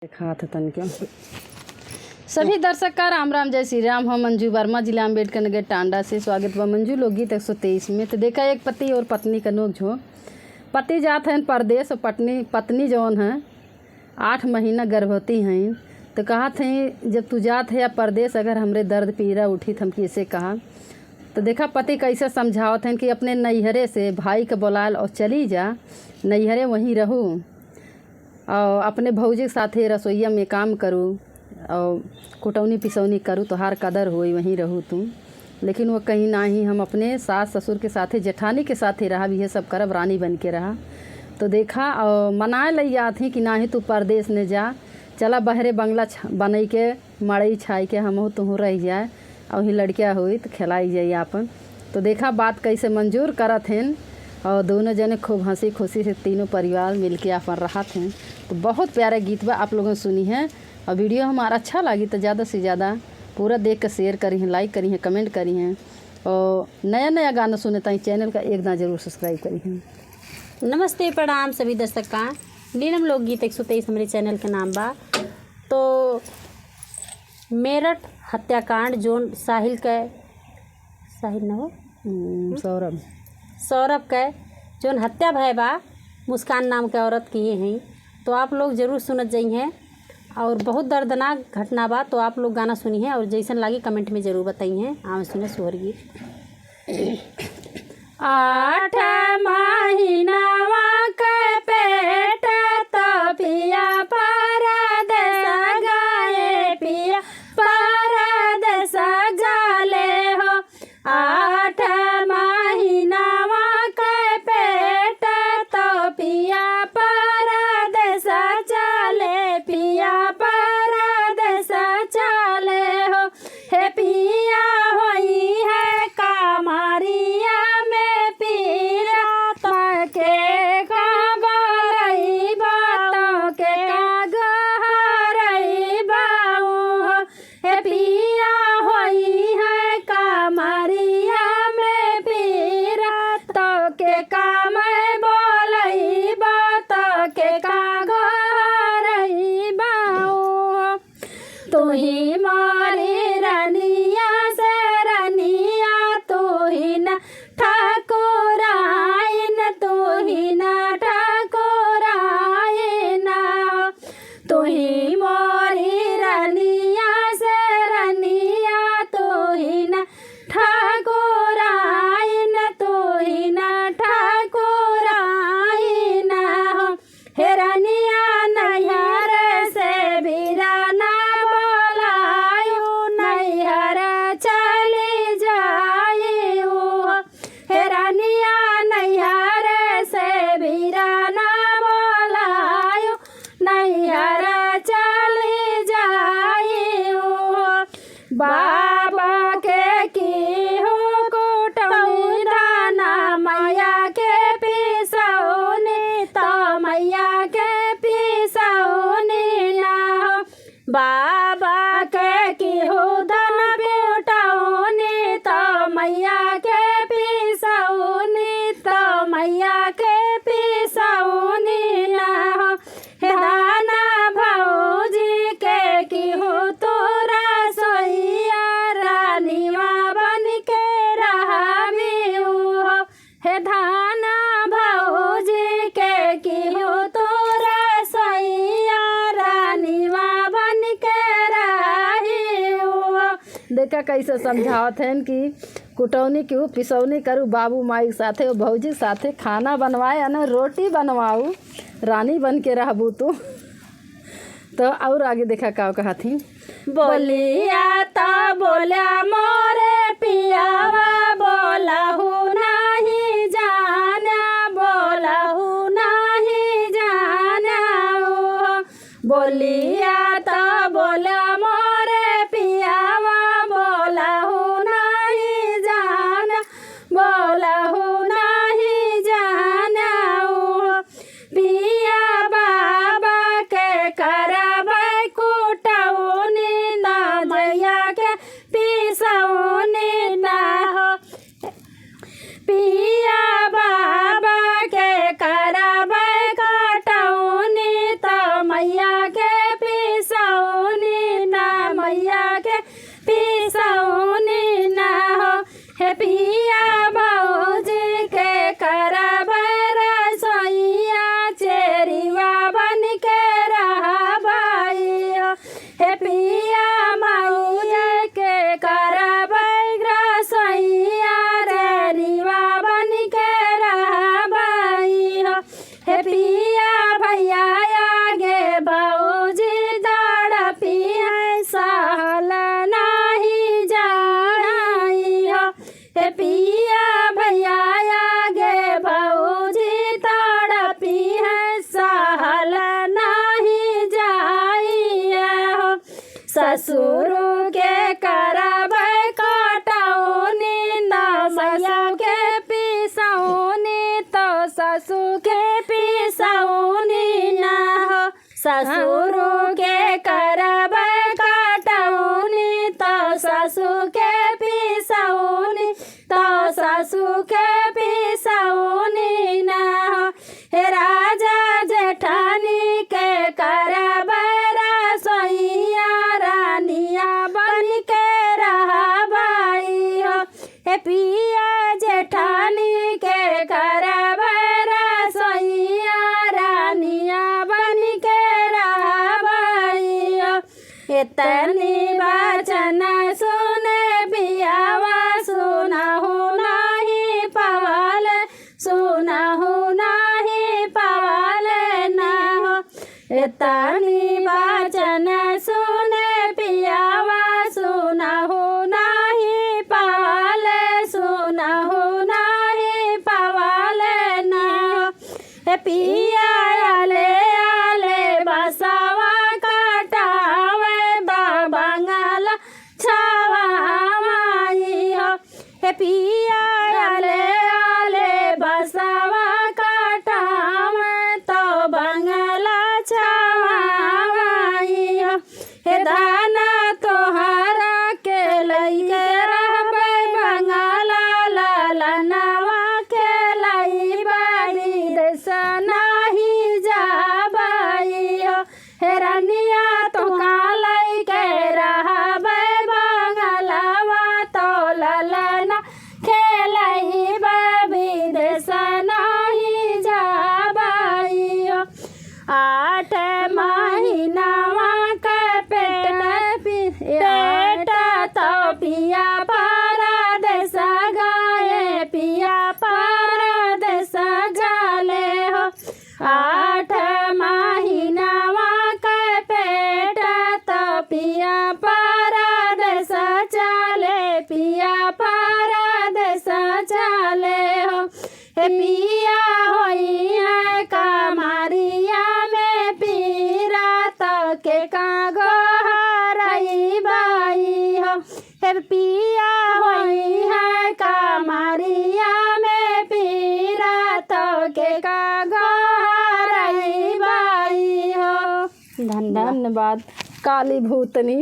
हाथ तन क्यों सभी दर्शक का राम राम जय श्री राम। हम मंजू वर्मा, जिला अम्बेडकर नगर टांडा से स्वागत हुआ मंजू लोकगीत 123 में। तो देखा एक पति और पत्नी का नोकझोंक। पति जात हैं परदेश और पत्नी जौन है 8 महीना गर्भवती हैं। तो कहा थे जब तू जात है या परदेश अगर हमरे दर्द पीड़ा उठी थम किसे कहा। तो देखा पति कैसे समझावत हैं कि अपने नैहरे से भाई के बुलाल और चली जा, नैहरे वहीं रहूँ और अपने भौजी के साथे रसोईया में काम करूँ और कुटौनी पिसौनी करूँ तो हर कदर होई वहीं रहूँ तुम। लेकिन वो कहीं ना ही हम अपने सास ससुर के साथे जेठानी के साथे रहा भी ये सब करब, रानी बन के रहा। तो देखा और मनाए लिया थी कि ना ही तू परदेश ने जा, चला बहरे बंगला बनई के मड़ई छाई के हम तुम रह जाए और ही लड़किया हुई तो खिलाई जाइए आपन। तो देखा बात कैसे मंजूर करत हैं और दोनों जने खूब हंसी खुशी से तीनों परिवार मिलके अपन रहा थे। तो बहुत प्यारा गीत बा, आप लोगों ने सुनी है। और वीडियो हमारा अच्छा लगी तो ज़्यादा से ज़्यादा पूरा देख कर शेयर करी हैं, लाइक करी हैं, कमेंट करी हैं और नया नया गाना सुने ताई चैनल का एक दाना जरूर सब्सक्राइब करी हैं। नमस्ते प्रणाम सभी दर्शक का। नीलम लोकगीत 123 हमारे चैनल का नाम बा। तो मेरठ हत्याकांड जोन साहिल न हो सौरभ का जोन हत्या भय बा, मुस्कान नाम के औरत की हैं। तो आप लोग ज़रूर सुनत जाई हैं और बहुत दर्दनाक घटना बा। तो आप लोग गाना सुनी है और जैसन लागे कमेंट में ज़रूर बताई हैं। आम सुने सोहर गीत। 8 महीनावा के पेट तो पिया परदेस गए, पिया परदेस गले हो। 8 महीनावा के पेट तो पिया परदेस चले, पिया परदेस चले हो। हे पिया होई है कामरिया में पीरा के काबरई बातों के कागरई बाऊ। हे पिया होई है कामरिया में पीरा तो के काम बोलई बातों के कागरई बाऊ। तू ही मारी रनिया से रनिया, तू ही न ठाकुराइन, तू ही न ठाकुराइन। तू ही मोरी रनिया से रनिया, तू ही न ठाकुराइन, तू ही न ठाकुराइन। हे रनिया नैहर से बिराना बोलायो, नैहर चली जाइयो। हे रनिया नैहर से बिराना बोलायो, नैहर चली जाइयो। बाबा के की हो कुटौनी दाना, मैया के पिसौनी तो मैया के पिसौनी ना हो। बाबा के की हो धन कुटौनी तो मैया के पिसौनी तो मैया के पिसौनी ना हो। हे दाना भौजी के की हो तोरा सोइया, रानीवा बन के रहावी हो। हे धाना भौजी के की हो तोरा सोइया, रानीवा बन के रही हो। देखा कैसे समझावत हैं कि कुटौनी क्यों पिसौनी करूँ बाबू माई के साथे और भौजी के साथे खाना बनवाए ना रोटी बनवाऊँ, रानी बन के रहबू तू। तो और आगे देखा का कहा थी। बोलिया ता बोला मोरे पियावा, बोलहु नहीं जाना, बोलहु नहीं जाना। बोलिया ता बोला मोरे पियावा, बोलहु नहीं जाना, बोलहु नहीं जाना। पिया बाबा के करब कुटौनी, ना मैया के पिसौनी ना हो। पिया बाबा के करब कुटौनी तो मैया के ससुर के करबै कटौनी तो मैया के पिसौनी तो ससुर के पिसौनी ना हो ससुर के करबै कटौनी तो ससुर के पिसौनी तो ससुर के पिसौनी ना हो हे राजा जेठानी के करबै रसोइया रानिया बन के रहबै हो हे पिया जेठानी के करबै रसोइया रानिया बन के रहबै हो इतनी वचन सुने बियावा सुनहु नहीं पवल सुनहु नहीं पवल न हो इतनी वचन सुने पियावा सुनहु नहीं पवल सुनहु नहीं पवल न हो हे पिया आले आले बसवा कटावे बंगला छावाई हो हे पिया आले आले बसवा कटावे तो बंगला छावाई हो हे दाना तोहरा के लइके रहबै बंगला ललनवा के लइबै विदेश नाही जाबै हो हे रनिया तो कालै के रहबै बंगलवा तो ललना खेलैबै विदेश नाही जाबै हो 8 महीनावा के पेट तो पिया परदेस गए पिया परदेस गले हो 8 महीनावा के पेट तो पिया परदेस चले पिया परदेस चले हो हे पिया होई है कमरिया में पीरा तो के कागो हरई बाई हो हे पिया होई है कमरिया में पीरा तो के कागो हरई बाई हो। धन्यवाद काली भूतनी।